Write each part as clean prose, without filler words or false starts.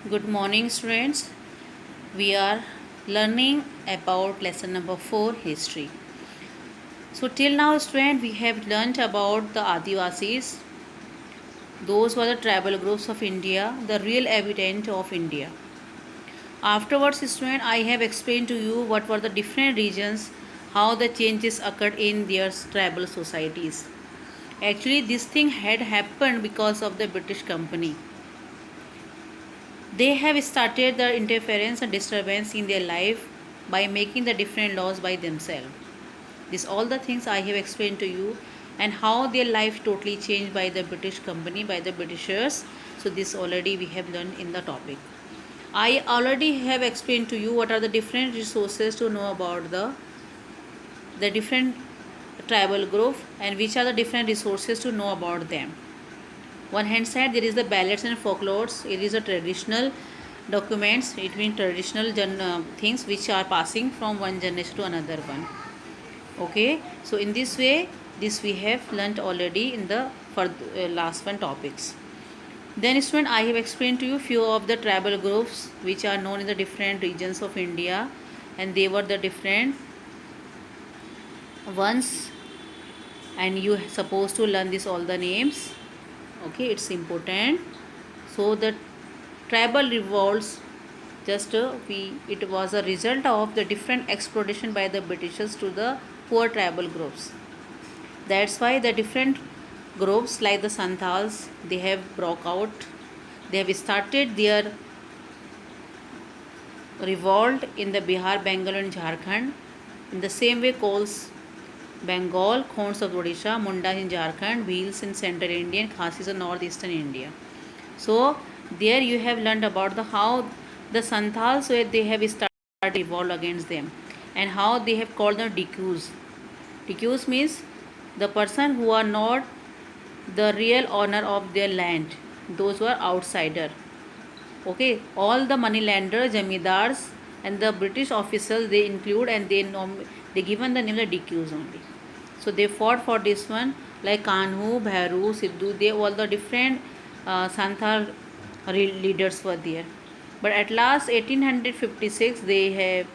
Good morning, students. We are learning about lesson number 4, history. So, till now, students, we have learnt about the Adivasis. Those were the tribal groups of India, the real inhabitant of India. Afterwards, students, I have explained to you what were the different regions, how the changes occurred in their tribal societies. Actually, this thing had happened because of the British company. They have started the interference and disturbance in their life by making the different laws by themselves. These all the things I have explained to you, and how their life totally changed by the British company, by the Britishers. So this already we have learned in the topic. I already have explained to you what are the different resources to know about the different tribal group, and which are the different resources to know about them. One hand side there is the ballads and folklores. It is a traditional documents. It means traditional things which are passing from one generation to another one. Okay, so in this way, this we have learnt already in the for last one topics. Then student, I have explained to you few of the tribal groups which are known in the different regions of India, and they were the different ones, and you supposed to learn this all the names. Okay, it's important. So the tribal revolts, just we it was a result of the different exploitation by the Britishers to the poor tribal groups. That's why the different groups like the Santals, they have broke out. They have started their revolt in the Bihar, Bengal and Jharkhand. In the same way, Kols Bengal, Khons of Odisha, Mundas in Jharkhand, Bhils in central India, and Khasis in northeastern India. So there you have learned about the how the Santals where they have started revolt against them, and how they have called them Dikus. Dikus means the person who are not the real owner of their land, those who are outsider. Okay, all the moneylenders, jamidars, and the British officials they include, and they given the name the DQs only. So they fought for this one, like Kanhu, Bhairu, Sidhu. They all the different Santhal leaders were there. But at last, 1856, they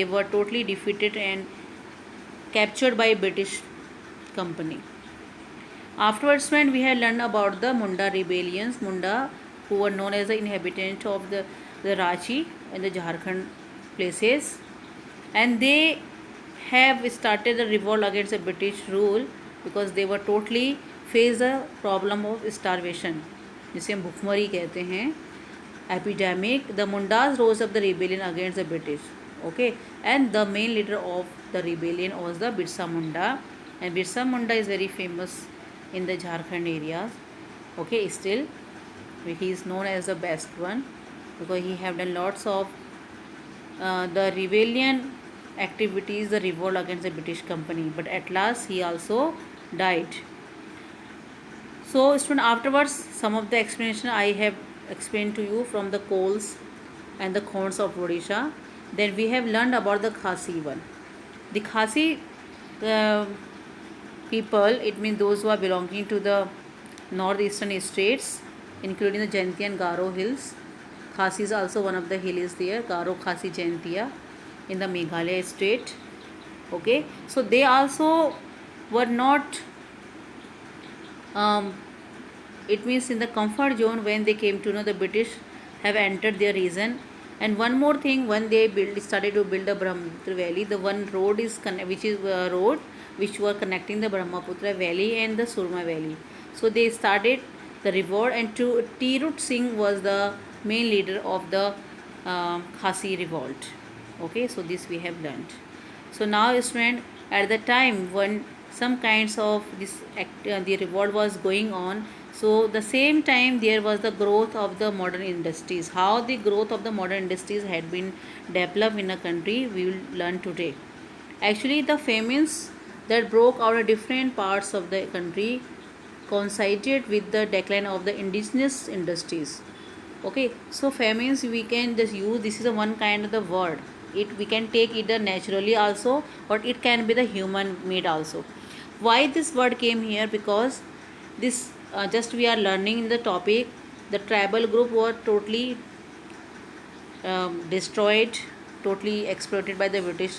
were totally defeated and captured by British company. Afterwards, when we have learned about the Munda rebellions, Munda, who were known as the inhabitant of the Ranchi and the Jharkhand places, and they have started a revolt against the British rule because they were totally face the problem of starvation, जिसे हम भुखमरी कहते हैं, epidemic. The Mundas rose up the rebellion against the British. Okay, and the main leader of the rebellion was the Birsa Munda, and Birsa Munda is very famous in the Jharkhand areas. Okay, still he is known as the best one because he have done lots of the rebellion activities, the revolt against the British company. But at last he also died. So student, afterwards some of the explanation I have explained to you from the Kols and the Khons of Odisha. Then we have learned about the Khasi one. The Khasi uh, people, it means those who are belonging to the northeastern states, including the Jaintia and Garo hills. Khasi is also one of the hills there, Garo Khasi Jaintia in the Meghalaya state. Okay, so they also were not it means in the comfort zone when they came to know the British have entered their region. And one more thing, when they started to build the Brahmaputra Valley, the one road is which is a road which were connecting the Brahmaputra Valley and the Surma Valley. So they started the revolt, and Tirut Singh was the main leader of the Khasi revolt. Okay, so this we have learned. So now student, at the time when some kinds of this the revolt was going on, so the same time there was the growth of the modern industries. How the growth of the modern industries had been developed in a country, we will learn today. Actually, the famines that broke out in different parts of the country coincided with the decline of the indigenous industries. Okay, so famines we can just use, this is a one kind of the word. It we can take either naturally also, or it can be the human made also. Why this word came here? Because this just we are learning in the topic, the tribal group were totally destroyed, totally exploited by the British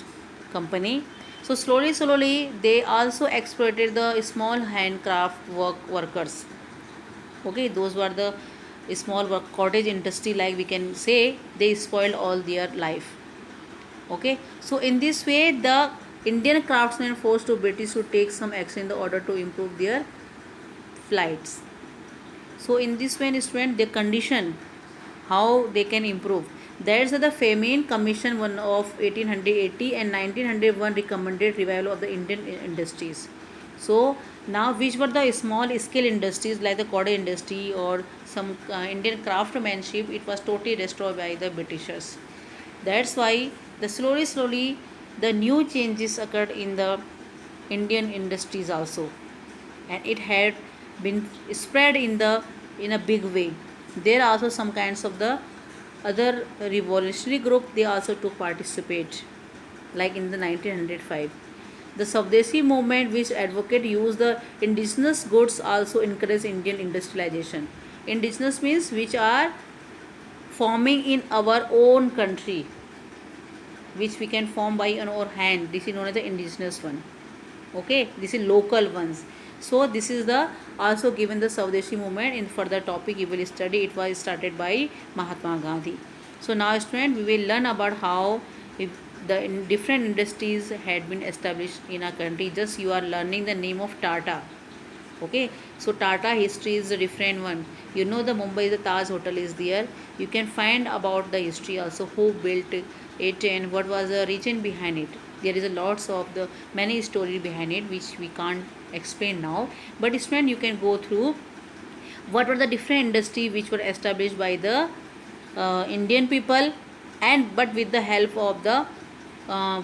company. So slowly they also exploited the small handcraft workers. Okay, those were the small work cottage industry, like we can say, they spoiled all their life. Okay, so in this way the Indian craftsmen forced to British to take some action in the order to improve their flights. So in this way, student, the condition how they can improve. There's the Famine Commission one of 1880 and 1901 recommended revival of the Indian industries. So now which were the small scale industries like the cottage industry or some Indian craftsmanship, it was totally destroyed by the Britishers. That's why the slowly the new changes occurred in the Indian industries also, and it had been spread in a big way. There are also some kinds of the other revolutionary group, they also took participate, like in the 1905. The Swadeshi movement, which advocate use the indigenous goods, also encourage Indian industrialization. Indigenous means which are forming in our own country, which we can form by our hand. This is known as the indigenous one. Okay, this is local ones. So this is the also given the Swadeshi movement. In further topic you will study, it was started by Mahatma Gandhi. So now student, we will learn about how if the different industries had been established in our country. Just you are learning the name of Tata. Okay, so Tata history is a different one. You know the Mumbai the Taj hotel is there. You can find about the history also, who built it and what was the reason behind it. There is a lots of the many story behind it which we can't explain now, but student, you can go through what were the different industry which were established by the Indian people, and but with the help of the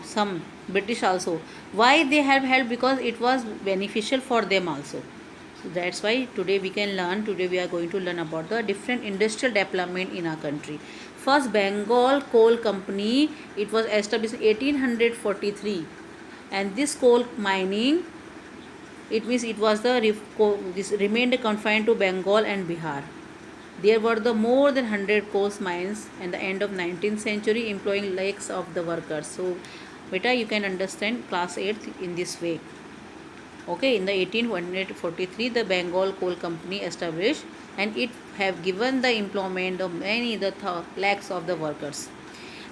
some British also. Why they have help? Because it was beneficial for them also. So that's why today we can learn. Today we are going to learn about the different industrial development in our country. First, Bengal Coal Company. It was established in 1843, and this coal mining, it means it was this remained confined to Bengal and Bihar. There were the more than 100 coal mines at the end of 19th century, employing lakhs of the workers. So beta, you can understand class 8th in this way. Okay, in the 1843 the Bengal Coal Company established, and it have given the employment of many the lakhs of the workers.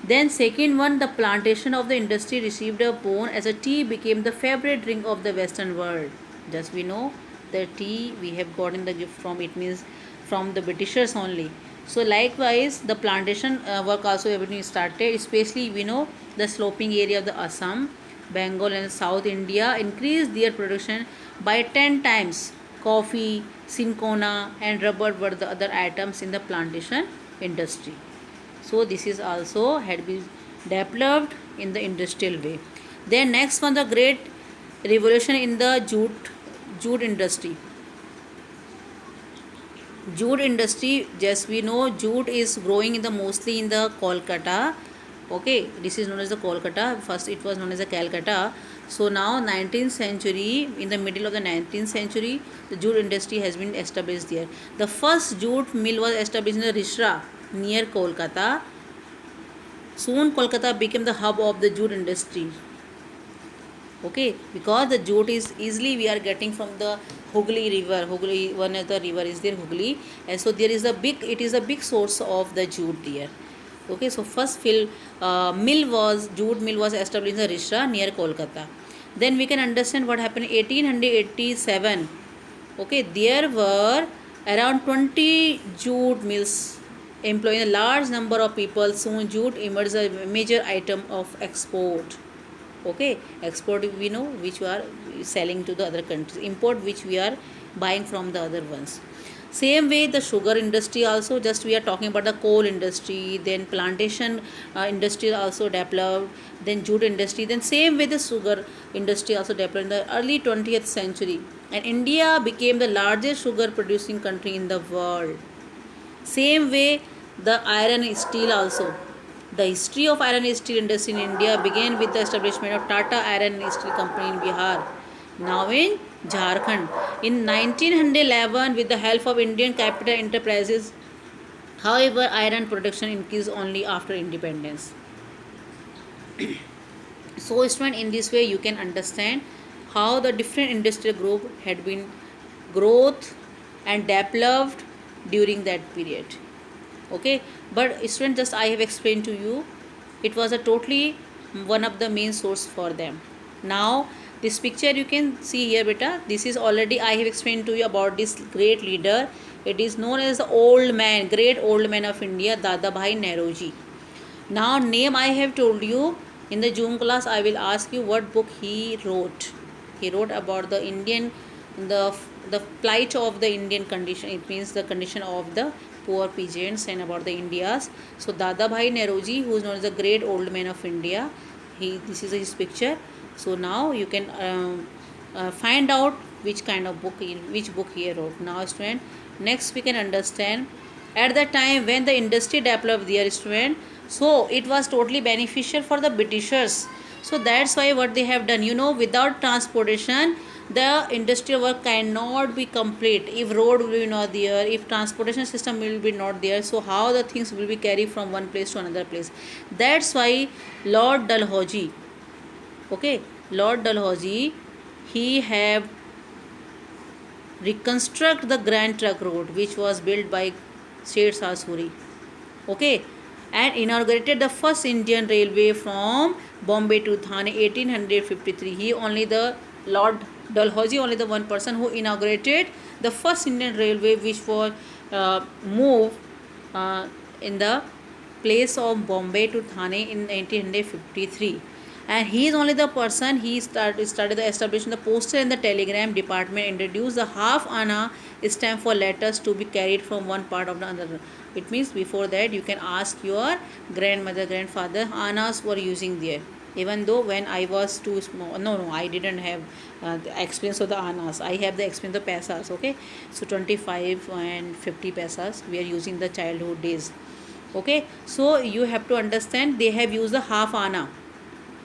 Then second one, the plantation of the industry received a boon as a tea became the favorite drink of the Western world. Just we know the tea we have gotten the gift from, it means from the Britishers only. So likewise the plantation work also have been started, especially we know the sloping area of the Assam, Bengal and South India increased their production by 10 times. Coffee, cinchona and rubber were the other items in the plantation industry. So this is also had been developed in the industrial way. Then next one, the great revolution in the jute industry. Jute industry, just we know jute is growing in the mostly in the Kolkata. Okay, this is known as the Kolkata. First it was known as the Calcutta. So now 19th century, in the middle of the 19th century, the jute industry has been established there. The first jute mill was established in the Rishra near Kolkata. Soon Kolkata became the hub of the jute industry. Okay, because the jute is easily we are getting from the Hooghly river. Hooghly, one of the river is there, Hooghly, and so there is a big, it is a big source of the jute there. Okay, so first jute mill was established in the Rishra near Kolkata. Then we can understand what happened in 1887. Okay, there were around 20 jute mills employing a large number of people. Soon jute emerged as a major item of export. Okay, export we know which we are selling to the other countries, import which we are buying from the other ones. Same way the sugar industry also, just we are talking about the coal industry, then plantation industry also developed, then jute industry, then same way the sugar industry also developed in the early 20th century, and India became the largest sugar producing country in the world. Same way the iron and steel also. The history of iron and steel industry in India began with the establishment of Tata Iron and Steel Company in Bihar, now in Jharkhand. In 1911, with the help of Indian Capital Enterprises, However, iron production increased only after independence. So student, in this way you can understand how the different industrial group had been growth and developed during that period. Okay, but student, just I have explained to you, it was a totally one of the main source for them. Now this picture you can see here beta, this is already I have explained to you about this great leader. It is known as the old man, great old man of India, Dadabhai Nauroji. Now name I have told you. In the June class I will ask you what book he wrote. He wrote about the Indian, the the plight of the Indian condition. It means the condition of the poor peasants and about the Indias. So Dadabhai Nauroji, who is known as the great old man of India, this is his picture. So now you can find out which kind of book, which book he wrote. Now student, next we can understand at the time when the industry developed their student, so it was totally beneficial for the Britishers. So that's why what they have done, without transportation the industrial work cannot be complete. If road will be not there, if transportation system will be not there, so how the things will be carried from one place to another place. That's why Lord Dalhousie, okay, Lord Dalhousie, he have reconstruct the Grand Trunk Road which was built by Sher Shah Suri, okay, and inaugurated the first Indian railway from Bombay to Thane 1853. He only the Lord Dalhousie, only the one person who inaugurated the first Indian railway which was moved in the place of Bombay to Thane in 1953. And he is only the person, he started the establishing the postal and the telegram department, introduced the half anna stamp for letters to be carried from one part of the other. It means before that you can ask your grandmother, grandfather, annas were using there. Even though when I was too small, no, I didn't have the experience of the annas. I have the experience of paisas, okay. So 25 and 50 paisas we are using the childhood days, okay. So you have to understand they have used the half anna.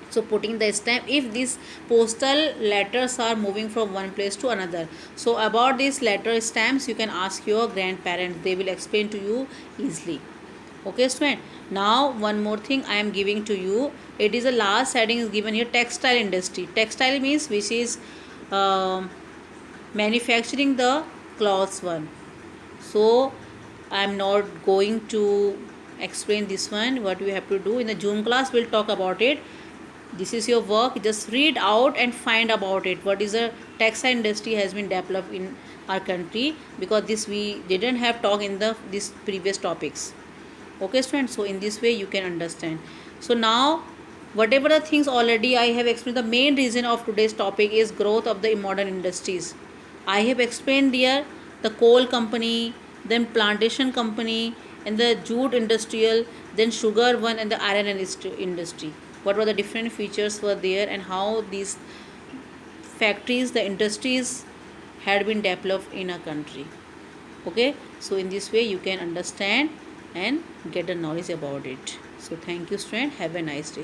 So putting the stamp if these postal letters are moving from one place to another. So about these letter stamps you can ask your grandparents, they will explain to you easily, okay student. Now one more thing I am giving to you, it is the last heading is given here, textile industry. Textile means which is manufacturing the clothes one. So I am not going to explain this one. What you have to do in the June class we'll talk about it. This is your work, just read out and find about it, what is a textile industry has been developed in our country, because this we didn't have talk in the this previous topics, okay students. So in this way you can understand. So now whatever the things already I have explained, the main reason of today's topic is growth of the modern industries. I have explained there the coal company, then plantation company, and the jute industrial, then sugar one, and the iron industry. What were the different features were there and how these factories, the industries had been developed in a country, okay. So in this way you can understand and get the knowledge about it. So thank you student, have a nice day.